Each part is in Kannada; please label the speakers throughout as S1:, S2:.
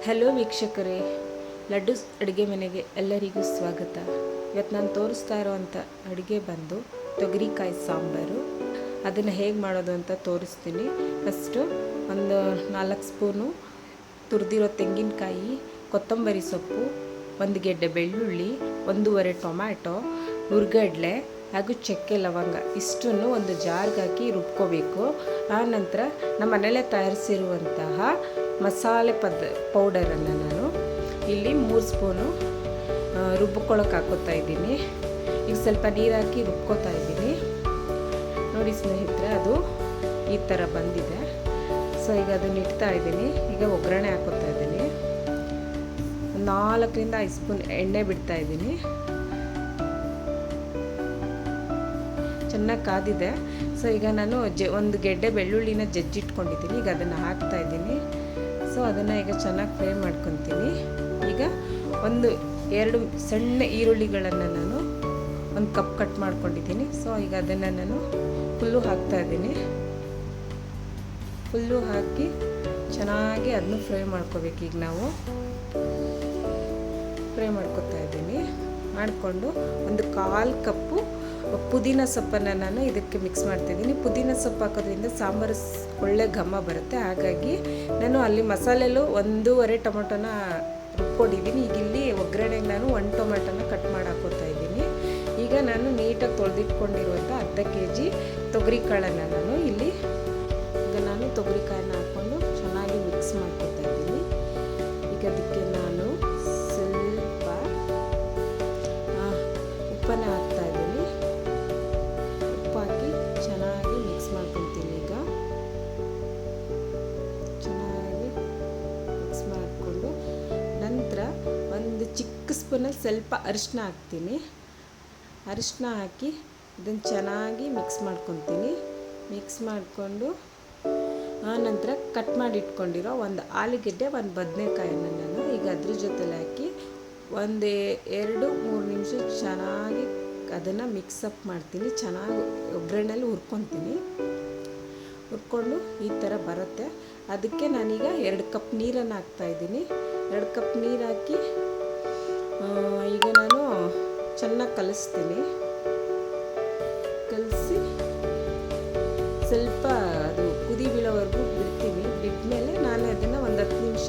S1: ಹಲೋ ವೀಕ್ಷಕರೇ, ಲಡ್ಡು ಅಡುಗೆ ಮನೆಗೆ ಎಲ್ಲರಿಗೂ ಸ್ವಾಗತ. ಇವತ್ತು ನಾನು ತೋರಿಸ್ತಾ ಇರೋವಂಥ ಅಡುಗೆ ಬಂದು ತೊಗರಿಕಾಯಿ ಸಾಂಬಾರು. ಅದನ್ನು ಹೇಗೆ ಮಾಡೋದು ಅಂತ ತೋರಿಸ್ತೀನಿ. ಫಸ್ಟು ಒಂದು 4 ಸ್ಪೂನು ತುರಿದಿರೋ ತೆಂಗಿನಕಾಯಿ, ಕೊತ್ತಂಬರಿ ಸೊಪ್ಪು, 1 ಗೆಡ್ಡೆ ಬೆಳ್ಳುಳ್ಳಿ, 1.5 ಟೊಮ್ಯಾಟೊ, ಹುರ್ಗಡ್ಲೆ ಹಾಗೂ ಚಕ್ಕೆ ಲವಂಗ ಇಷ್ಟನ್ನು ಒಂದು ಜಾರ್ಗೆ ಹಾಕಿ ರುಬ್ಕೋಬೇಕು. ಆನಂತರ ನಮ್ಮ ಮನೆಯಲ್ಲೇ ತಯಾರಿಸಿರುವಂತಹ ಮಸಾಲೆ ಪೌಡರನ್ನು ನಾನು ಇಲ್ಲಿ 3 ಸ್ಪೂನು ರುಬ್ಕೊಳ್ಳೋಕೆ ಹಾಕೋತಾ ಇದ್ದೀನಿ. ಈಗ ಸ್ವಲ್ಪ ನೀರು ಹಾಕಿ ರುಬ್ಕೋತಾ ಇದ್ದೀನಿ. ನೋಡಿ ಸ್ನೇಹಿತರೆ, ಅದು ಈ ಥರ ಬಂದಿದೆ. ಸೊ ಈಗ ಅದನ್ನು ಇಡ್ತಾ ಇದ್ದೀನಿ. ಈಗ ಒಗ್ಗರಣೆ ಹಾಕೋತಾ ಇದ್ದೀನಿ. 4 ರಿಂದ 5 ಸ್ಪೂನ್ ಎಣ್ಣೆ ಬಿಡ್ತಾ ಇದ್ದೀನಿ. ಚೆನ್ನಾಗಿ ಕಾದಿದೆ. ಸೊ ಈಗ ನಾನು 1 ಗೆಡ್ಡೆ ಬೆಳ್ಳುಳ್ಳಿನ ಜಜ್ಜಿಟ್ಕೊಂಡಿದ್ದೀನಿ. ಈಗ ಅದನ್ನು ಹಾಕ್ತಾ ಇದ್ದೀನಿ. ಸೊ ಅದನ್ನು ಈಗ ಚೆನ್ನಾಗಿ ಫ್ರೈ ಮಾಡ್ಕೊತೀನಿ. ಈಗ 2 ಸಣ್ಣ ಈರುಳ್ಳಿಗಳನ್ನು ನಾನು 1 ಕಪ್ ಕಟ್ ಮಾಡ್ಕೊಂಡಿದ್ದೀನಿ. ಸೊ ಈಗ ಅದನ್ನು ನಾನು ಫುಲ್ಲು ಹಾಕ್ತಾ ಇದ್ದೀನಿ. ಫುಲ್ಲು ಹಾಕಿ ಚೆನ್ನಾಗಿ ಅದನ್ನು ಫ್ರೈ ಮಾಡ್ಕೋಬೇಕು. ಈಗ ನಾವು ಫ್ರೈ ಮಾಡ್ಕೊತಾ ಇದ್ದೀನಿ. ಮಾಡಿಕೊಂಡು 1/4 ಕಪ್ಪು ಪುದೀನ ಸೊಪ್ಪನ್ನು ನಾನು ಇದಕ್ಕೆ ಮಿಕ್ಸ್ ಮಾಡ್ತಾಯಿದ್ದೀನಿ. ಪುದೀನ ಸೊಪ್ಪು ಹಾಕೋದ್ರಿಂದ ಸಾಂಬಾರು ಒಳ್ಳೆ ಘಮ ಬರುತ್ತೆ. ಹಾಗಾಗಿ ನಾನು ಅಲ್ಲಿ ಮಸಾಲೆಲ್ಲೂ 1.5 ಟೊಮೊಟೊನ ರುಬ್ಕೊಂಡಿದ್ದೀನಿ. ಈಗ ಇಲ್ಲಿ ಒಗ್ಗರಣೆಗೆ ನಾನು 1 ಟೊಮೆಟೊನ ಕಟ್ ಮಾಡಿ ಹಾಕೋತಾ ಇದ್ದೀನಿ. ಈಗ ನಾನು ನೀಟಾಗಿ ತೊಳೆದಿಟ್ಕೊಂಡಿರುವಂಥ ಅರ್ಧ kg ತೊಗರಿಕಾಳನ್ನು ನಾನು ಇಲ್ಲಿ ತೊಗರಿಕಾಯನ್ನ ಹಾಕ್ಕೊಂಡು ಚೆನ್ನಾಗಿ ಮಿಕ್ಸ್ ಮಾಡ್ಕೊತಾ ಇದ್ದೀನಿ. ಈಗ ಅದಕ್ಕೆ ನಾನು ಸ್ವಲ್ಪ ಉಪ್ಪನ್ನು ಹಾಕ್ತಾ ಇದ್ದೀನಿ. ಉಪ್ಪು ಹಾಕಿ ಚೆನ್ನಾಗಿ ಮಿಕ್ಸ್ ಮಾಡ್ಕೊತೀನಿ. ಈಗ ಚೆನ್ನಾಗಿ ಮಿಕ್ಸ್ ಮಾಡಿಕೊಂಡು ನಂತರ 1 ಚಿಕ್ಕ ಸ್ಪೂನಲ್ಲಿ ಸ್ವಲ್ಪ ಅರಿಶಿನ ಹಾಕ್ತೀನಿ. ಅರಿಶಿನ ಹಾಕಿ ಇದನ್ನು ಚೆನ್ನಾಗಿ ಮಿಕ್ಸ್ ಮಾಡ್ಕೊತೀನಿ. ಮಿಕ್ಸ್ ಮಾಡಿಕೊಂಡು ಆನಂತರ ಕಟ್ ಮಾಡಿ ಇಟ್ಕೊಂಡಿರೋ 1 ಆಲೂಗೆಡ್ಡೆ, 1 ಬದನೆಕಾಯನ್ನು ನಾನು ಈಗ ಅದ್ರ ಜೊತೆಲಿ ಹಾಕಿ 2-3 ನಿಮಿಷ ಚೆನ್ನಾಗಿ ಅದನ್ನು ಮಿಕ್ಸಪ್ ಮಾಡ್ತೀನಿ. ಚೆನ್ನಾಗಿ ಒಗ್ಗರಣೆಯಲ್ಲಿ ಹುರ್ಕೊತೀನಿ. ಹುರ್ಕೊಂಡು ಈ ಥರ ಬರುತ್ತೆ. ಅದಕ್ಕೆ ನಾನೀಗ 2 ಕಪ್ ನೀರನ್ನು ಹಾಕ್ತಾಯಿದ್ದೀನಿ. 2 ಕಪ್ ನೀರು ಹಾಕಿ ಈಗ ನಾನು ಚೆನ್ನಾಗಿ ಕಲಿಸ್ತೀನಿ. ಕಲಸಿ ಸ್ವಲ್ಪ ಅದು ಕುದಿ ಬೀಳೋವರೆಗೂ ಬಿಡ್ತೀನಿ. ಬಿಟ್ಟಮೇಲೆ ನಾನು ಅದನ್ನು 10 ನಿಮಿಷ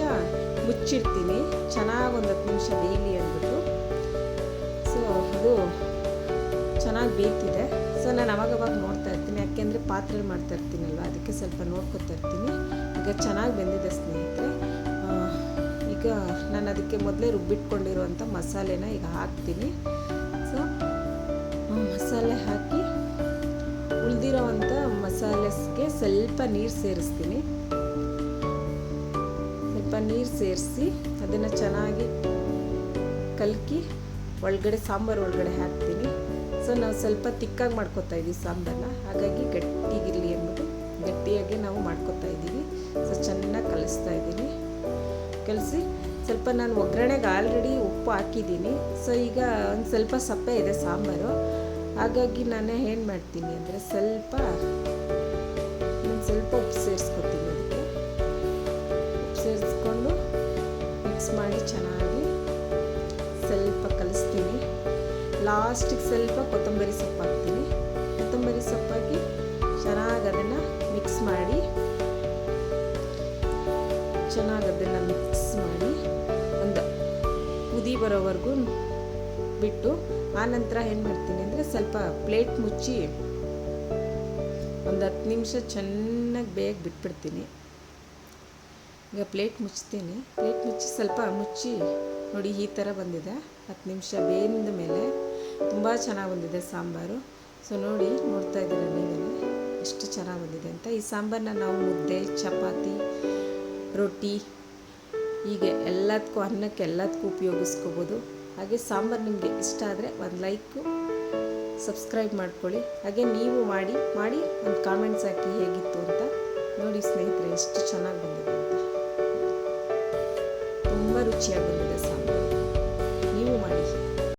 S1: ಮುಚ್ಚಿಡ್ತೀನಿ. ಚೆನ್ನಾಗಿ 10 ನಿಮಿಷ ಬೇಯಲಿ ಅಂದ್ಬಿಟ್ಟು. ಸೊ ಅದು ಚೆನ್ನಾಗಿ ಬೇಯ್ತಿದೆ. ಸೊ ನಾನು ಅವಾಗವಾಗ ನೋಡ್ತಾ ಇರ್ತೀನಿ. ಯಾಕೆಂದರೆ ಪಾತ್ರೆಯಲ್ಲಿ ಮಾಡ್ತಾ ಇರ್ತೀನಲ್ವ, ಅದಕ್ಕೆ ಸ್ವಲ್ಪ ನೋಡ್ಕೊತಾ ಇರ್ತೀನಿ. ಈಗ ಚೆನ್ನಾಗಿ ಬೆಂದಿದೆ ಸ್ನೇಹಿತರೆ. ಈಗ ನಾನು ಅದಕ್ಕೆ ಮೊದಲೇ ರುಬ್ಬಿಟ್ಕೊಂಡಿರುವಂಥ ಮಸಾಲೆನ ಈಗ ಹಾಕ್ತೀನಿ. ಸೊ ಮಸಾಲೆ ಹಾಕಿ ಉಳಿದಿರೋವಂಥ ಮಸಾಲೆಗೆ ಸ್ವಲ್ಪ ನೀರು ಸೇರಿಸ್ತೀನಿ. ಸ್ವಲ್ಪ ನೀರು ಸೇರಿಸಿ ಅದನ್ನು ಚೆನ್ನಾಗಿ ಕಲಕಿ ಸಾಂಬಾರು ಒಳಗಡೆ ಹಾಕ್ತೀನಿ. ಸೊ ನಾವು ಸ್ವಲ್ಪ ತಿಕ್ಕಾಗಿ ಮಾಡ್ಕೊತಾ ಇದ್ದೀವಿ ಸಾಂಬಾರನ್ನ. ಹಾಗಾಗಿ ಗಟ್ಟಿಗಿರಲಿ ಅಂದ್ಬಿಟ್ಟು ಗಟ್ಟಿಯಾಗಿ ನಾವು ಮಾಡ್ಕೊತಾ ಇದ್ದೀವಿ. ಸೊ ಚೆನ್ನಾಗಿ ಕಲಿಸ್ತಾ ಇದ್ದೀನಿ. ಕಲಸಿ ಸ್ವಲ್ಪ ನಾನು ಒಗ್ಗರಣೆಗೆ ಆಲ್ರೆಡಿ ಉಪ್ಪು ಹಾಕಿದ್ದೀನಿ. ಸೊ ಈಗ ಒಂದು ಸ್ವಲ್ಪ ಸಪ್ಪೆ ಇದೆ ಸಾಂಬಾರು. ಹಾಗಾಗಿ ನಾನು ಏನು ಮಾಡ್ತೀನಿ ಅಂದರೆ ಸ್ವಲ್ಪ ಉಪ್ಪು ಸೇರಿಸ್ಕೊತೀನಿ. ಅದಕ್ಕೆ ಉಪ್ಪು ಸೇರಿಸ್ಕೊಂಡು ಮಿಕ್ಸ್ ಮಾಡಿ ಚೆನ್ನಾಗಿ ಸ್ವಲ್ಪ ಕಲಿಸ್ತೀನಿ. ಲಾಸ್ಟಿಗೆ ಸ್ವಲ್ಪ ಕೊತ್ತಂಬರಿ ಸೊಪ್ಪು ಹಾಕ್ತೀನಿ. ಕೊತ್ತಂಬರಿ ಸೊಪ್ಪಾಕಿ ಚೆನ್ನಾಗಿ ಅದನ್ನು ಮಿಕ್ಸ್ ಮಾಡಿ ಒಂದು ಕುದಿ ಬರೋವರೆಗೂ ಬಿಟ್ಟು ಆನಂತರ ಏನು ಮಾಡ್ತೀನಿ ಅಂದರೆ ಸ್ವಲ್ಪ ಪ್ಲೇಟ್ ಮುಚ್ಚಿ 10 ನಿಮಿಷ ಚೆನ್ನಾಗಿ ಬೇಗ ಬಿಟ್ಬಿಡ್ತೀನಿ. ಈಗ ಪ್ಲೇಟ್ ಮುಚ್ತೀನಿ. ಪ್ಲೇಟ್ ಮುಚ್ಚಿ ಸ್ವಲ್ಪ ಮುಚ್ಚಿ ನೋಡಿ ಈ ಥರ ಬಂದಿದೆ. 10 ನಿಮಿಷ ಬೇಂದ ಮೇಲೆ ತುಂಬ ಚೆನ್ನಾಗಿ ಬಂದಿದೆ ಸಾಂಬಾರು. ಸೊ ನೋಡ್ತಾ ಇದ್ದೀರಾ ನೀವೇ ಎಷ್ಟು ಚೆನ್ನಾಗಿ ಬಂದಿದೆ ಅಂತ. ಈ ಸಾಂಬಾರನ್ನ ನಾವು ಮುದ್ದೆ, ಚಪಾತಿ, ರೊಟ್ಟಿ ಹೀಗೆ ಎಲ್ಲದಕ್ಕೂ, ಅನ್ನಕ್ಕೆ ಎಲ್ಲದಕ್ಕೂ ಉಪಯೋಗಿಸ್ಕೋಬೋದು. ಹಾಗೆ ಸಾಂಬಾರು ನಿಮಗೆ ಇಷ್ಟ ಆದರೆ ಒಂದು ಲೈಕು, ಸಬ್ಸ್ಕ್ರೈಬ್ ಮಾಡ್ಕೊಳ್ಳಿ. ಹಾಗೆ ನೀವು ಮಾಡಿ ಒಂದು ಕಾಮೆಂಟ್ಸ್ ಹಾಕಿ ಹೇಗಿತ್ತು ಅಂತ. ನೋಡಿ ಸ್ನೇಹಿತರೆ, ಎಷ್ಟು ಚೆನ್ನಾಗಿ ಬಂದಿದೆ ಅಂತ. ತುಂಬ ರುಚಿಯಾಗಿ ಬಂದಿದೆ ಸಾಂಬಾರು. ನೀವು ಮಾಡಿ.